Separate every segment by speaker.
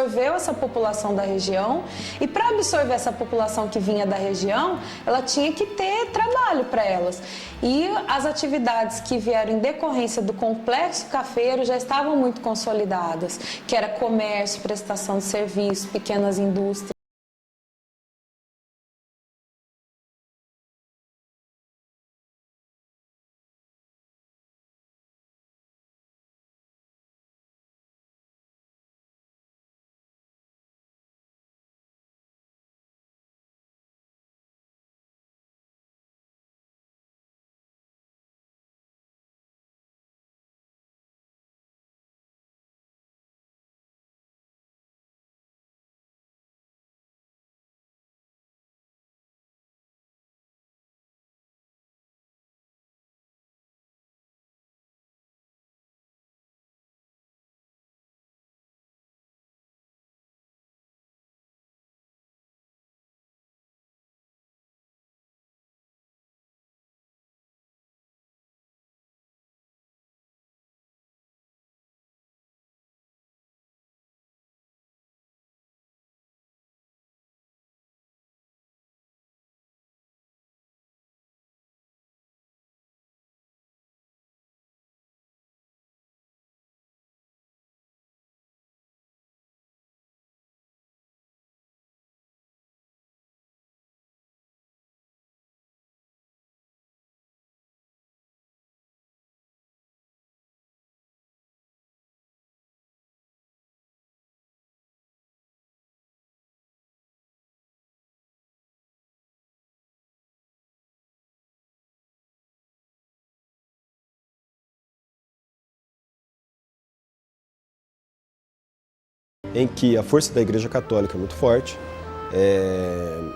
Speaker 1: absorveu essa população da região, e para absorver essa população que vinha da região, ela tinha que ter trabalho para elas. E as atividades que vieram em decorrência do complexo cafeiro já estavam muito consolidadas, que era comércio, prestação de serviços, pequenas indústrias.
Speaker 2: Em que a força da Igreja Católica é muito forte.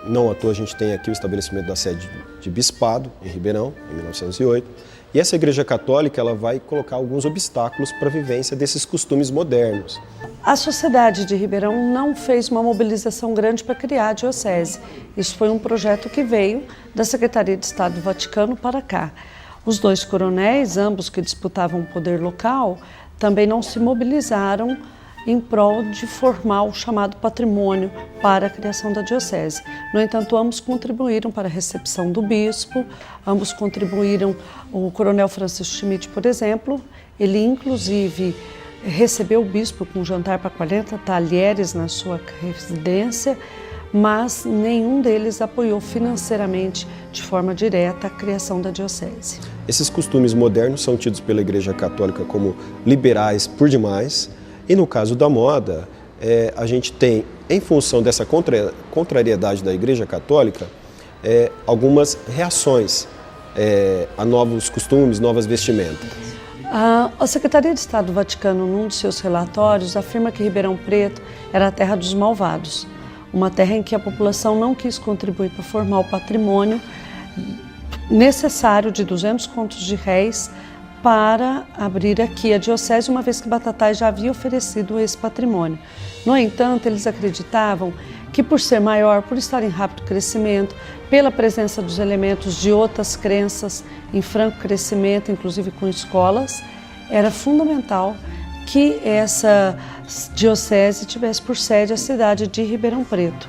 Speaker 2: Não à toa a gente tem aqui o estabelecimento da sede de bispado em Ribeirão, em 1908. E essa Igreja Católica ela vai colocar alguns obstáculos para a vivência desses costumes modernos.
Speaker 3: A sociedade de Ribeirão não fez uma mobilização grande para criar a diocese. Isso foi um projeto que veio da Secretaria de Estado do Vaticano para cá. Os dois coronéis, ambos que disputavam o poder local, também não se mobilizaram em prol de formar o chamado patrimônio para a criação da diocese. No entanto, ambos contribuíram para a recepção do bispo, ambos contribuíram, o coronel Francisco Schmidt, por exemplo, ele inclusive recebeu o bispo com um jantar para 40 talheres na sua residência, mas nenhum deles apoiou financeiramente, de forma direta, a criação da diocese.
Speaker 2: Esses costumes modernos são tidos pela Igreja Católica como liberais por demais. E no caso da moda, a gente tem, em função dessa contrariedade da Igreja Católica, algumas reações a novos costumes, novas vestimentas.
Speaker 3: A Secretaria de Estado do Vaticano, num de seus relatórios, afirma que Ribeirão Preto era a terra dos malvados, uma terra em que a população não quis contribuir para formar o patrimônio necessário de 200 contos de réis para abrir aqui a diocese, uma vez que Batatais já havia oferecido esse patrimônio. No entanto, eles acreditavam que por ser maior, por estar em rápido crescimento, pela presença dos elementos de outras crenças em franco crescimento, inclusive com escolas, era fundamental que essa diocese tivesse por sede a cidade de Ribeirão Preto.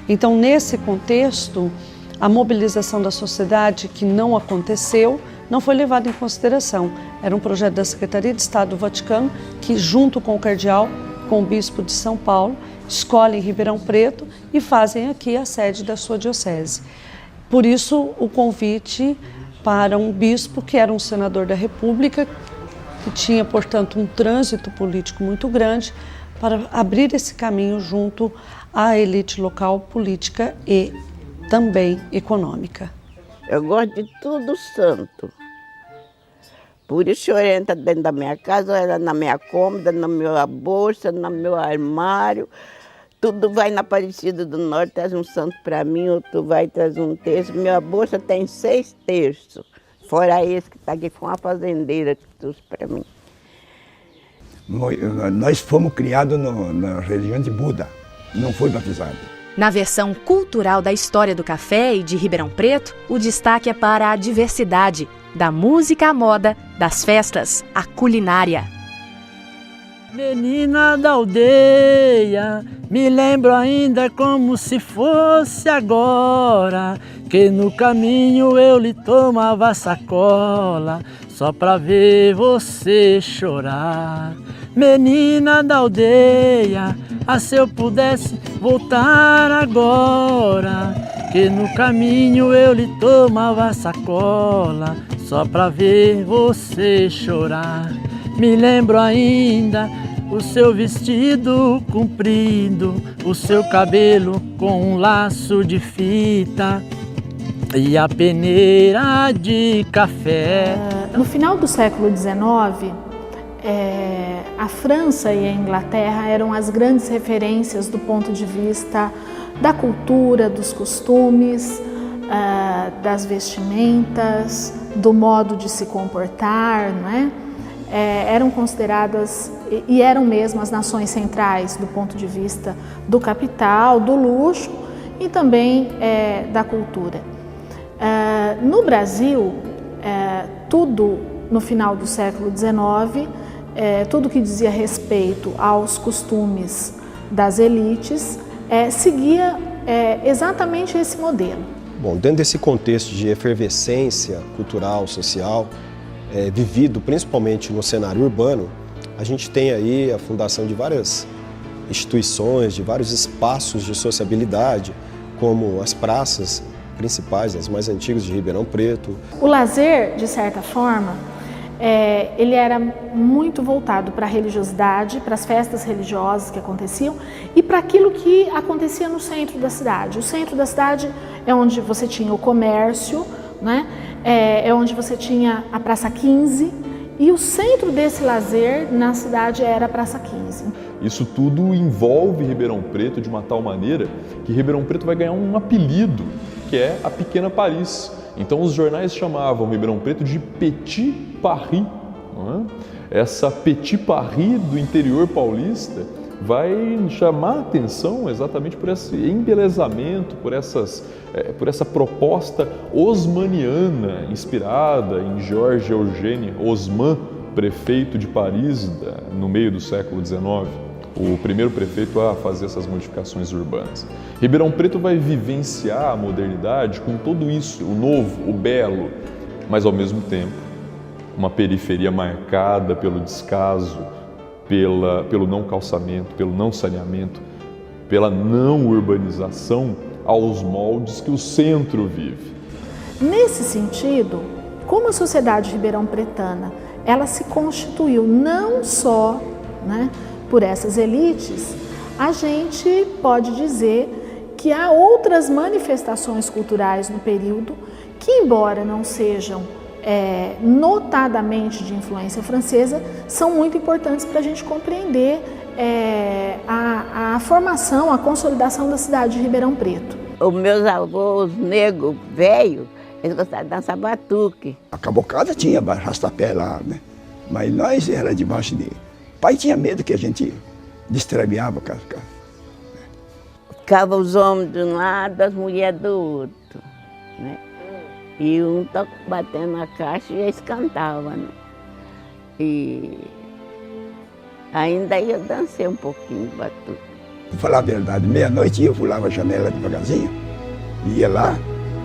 Speaker 3: Então, nesse contexto, a mobilização da sociedade, que não aconteceu, não foi levado em consideração. Era um projeto da Secretaria de Estado do Vaticano que, junto com o cardeal, com o bispo de São Paulo, escolhem Ribeirão Preto e fazem aqui a sede da sua diocese. Por isso, o convite para um bispo que era um senador da República, que tinha, portanto, um trânsito político muito grande, para abrir esse caminho junto à elite local política e também econômica.
Speaker 4: Eu gosto de tudo santo. Por isso eu entro dentro da minha casa, ela na minha cômoda, na minha bolsa, no meu armário. Tudo vai na Aparecida do Norte, traz um santo para mim, outro vai traz um terço. Minha bolsa tem 6 terços, fora esse que está aqui com uma fazendeira que trouxe para mim.
Speaker 5: Nós fomos criados na religião de Buda, não foi batizado.
Speaker 6: Na versão cultural da história do café e de Ribeirão Preto, o destaque é para a diversidade, da música à moda, das festas à culinária.
Speaker 7: Menina da aldeia, me lembro ainda como se fosse agora, que no caminho eu lhe tomava sacola, só pra ver você chorar. Menina da aldeia, se eu pudesse voltar agora, que no caminho eu lhe tomava sacola, só pra ver você chorar. Me lembro ainda o seu vestido comprido, o seu cabelo com um laço de fita e a peneira de café.
Speaker 8: No final do século XIX, a França e a Inglaterra eram as grandes referências do ponto de vista da cultura, dos costumes, das vestimentas, do modo de se comportar, não é? Eram consideradas e eram mesmo as nações centrais do ponto de vista do capital, do luxo e também da cultura. No Brasil, tudo no final do século XIX, tudo que dizia respeito aos costumes das elites, seguia exatamente esse modelo.
Speaker 2: Bom, dentro desse contexto de efervescência cultural, social, vivido principalmente no cenário urbano, a gente tem aí a fundação de várias instituições, de vários espaços de sociabilidade, como as praças principais, as mais antigas de Ribeirão Preto.
Speaker 8: O lazer, de certa forma, ele era muito voltado para a religiosidade, para as festas religiosas que aconteciam e para aquilo que acontecia no centro da cidade. O centro da cidade é onde você tinha o comércio, né? É onde você tinha a Praça 15 e o centro desse lazer na cidade era a Praça 15.
Speaker 9: Isso tudo envolve Ribeirão Preto de uma tal maneira que Ribeirão Preto vai ganhar um apelido, que é a Pequena Paris. Então os jornais chamavam Ribeirão Preto de Petit Paris. Não é? Essa Petit Paris do interior paulista vai chamar a atenção exatamente por esse embelezamento, por essa proposta osmaniana, inspirada em Georges Eugène Haussmann, prefeito de Paris no meio do século XIX, o primeiro prefeito a fazer essas modificações urbanas. Ribeirão Preto vai vivenciar a modernidade com tudo isso, o novo, o belo, mas ao mesmo tempo uma periferia marcada pelo descaso, pelo não calçamento, pelo não saneamento, pela não urbanização aos moldes que o centro vive.
Speaker 8: Nesse sentido, como a sociedade ribeirão-pretana, ela se constituiu não só, né, por essas elites, a gente pode dizer que há outras manifestações culturais no período que, embora não sejam notadamente de influência francesa, são muito importantes para a gente compreender a formação, a consolidação da cidade de Ribeirão Preto.
Speaker 4: Os meus avós negros, velhos, eles gostavam de dançar batuque.
Speaker 5: A cabocada tinha arrastapé lá, né? Mas nós era debaixo de... O pai tinha medo que a gente destremeava.
Speaker 4: Ficava os homens de um lado, as mulheres do outro, né? E um toca batendo na caixa e eles cantavam, né? E ainda eu dancei um pouquinho de batuque.
Speaker 5: Vou falar a verdade, meia-noite eu pulava a janela devagarzinho, ia lá,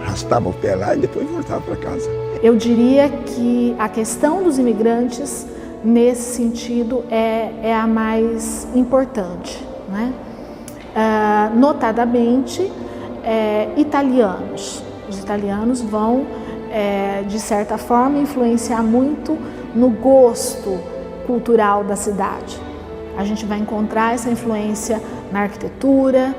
Speaker 5: arrastava o pé lá e depois voltava para casa.
Speaker 8: Eu diria que a questão dos imigrantes, nesse sentido, é a mais importante, né? Notadamente, italianos. Os italianos vão, de certa forma, influenciar muito no gosto cultural da cidade. A gente vai encontrar essa influência na arquitetura,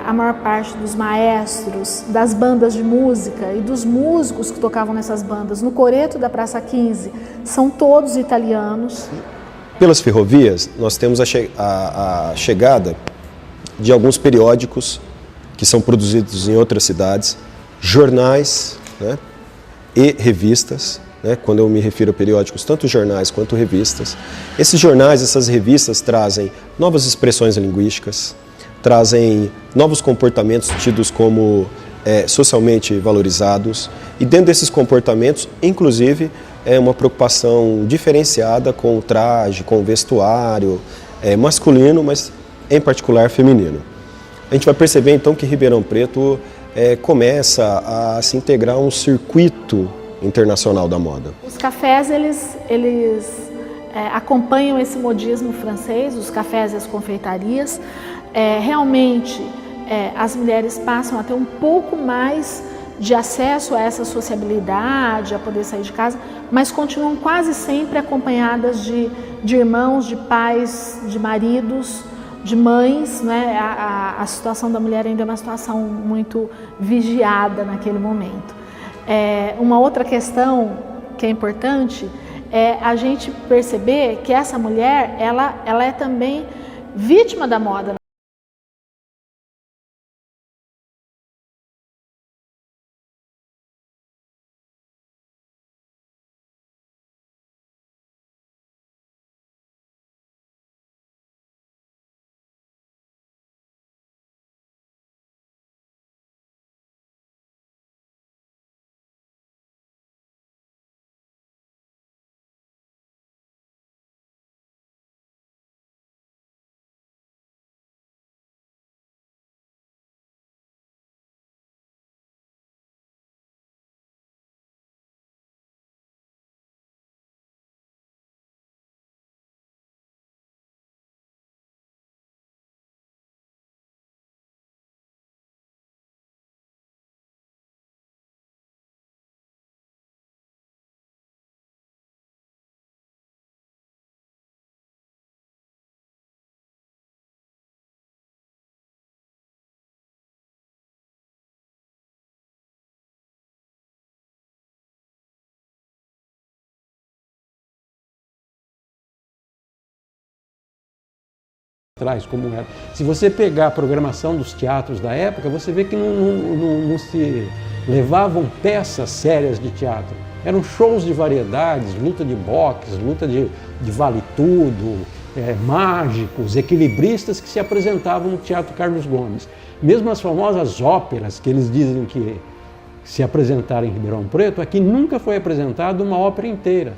Speaker 8: a maior parte dos maestros, das bandas de música e dos músicos que tocavam nessas bandas no coreto da Praça 15 são todos italianos.
Speaker 2: Pelas ferrovias, nós temos a chegada de alguns periódicos que são produzidos em outras cidades, jornais, né, e revistas, né, quando eu me refiro a periódicos, tanto jornais quanto revistas. Esses jornais, essas revistas trazem novas expressões linguísticas, trazem novos comportamentos tidos como socialmente valorizados e dentro desses comportamentos, inclusive, uma preocupação diferenciada com o traje, com o vestuário masculino, mas em particular feminino. A gente vai perceber então que Ribeirão Preto começa a se integrar a um circuito internacional da moda.
Speaker 8: Os cafés, eles acompanham esse modismo francês, os cafés e as confeitarias. Realmente, as mulheres passam a ter um pouco mais de acesso a essa sociabilidade, a poder sair de casa, mas continuam quase sempre acompanhadas de irmãos, de pais, de maridos, de mães, né? A situação da mulher ainda é uma situação muito vigiada naquele momento. Uma outra questão que é importante é a gente perceber que essa mulher, ela é também vítima da moda.
Speaker 10: Como era. Se você pegar a programação dos teatros da época, você vê que não se levavam peças sérias de teatro. Eram shows de variedades, luta de boxe, luta de vale tudo, mágicos, equilibristas que se apresentavam no Teatro Carlos Gomes. Mesmo as famosas óperas que eles dizem que se apresentaram em Ribeirão Preto, aqui nunca foi apresentada uma ópera inteira.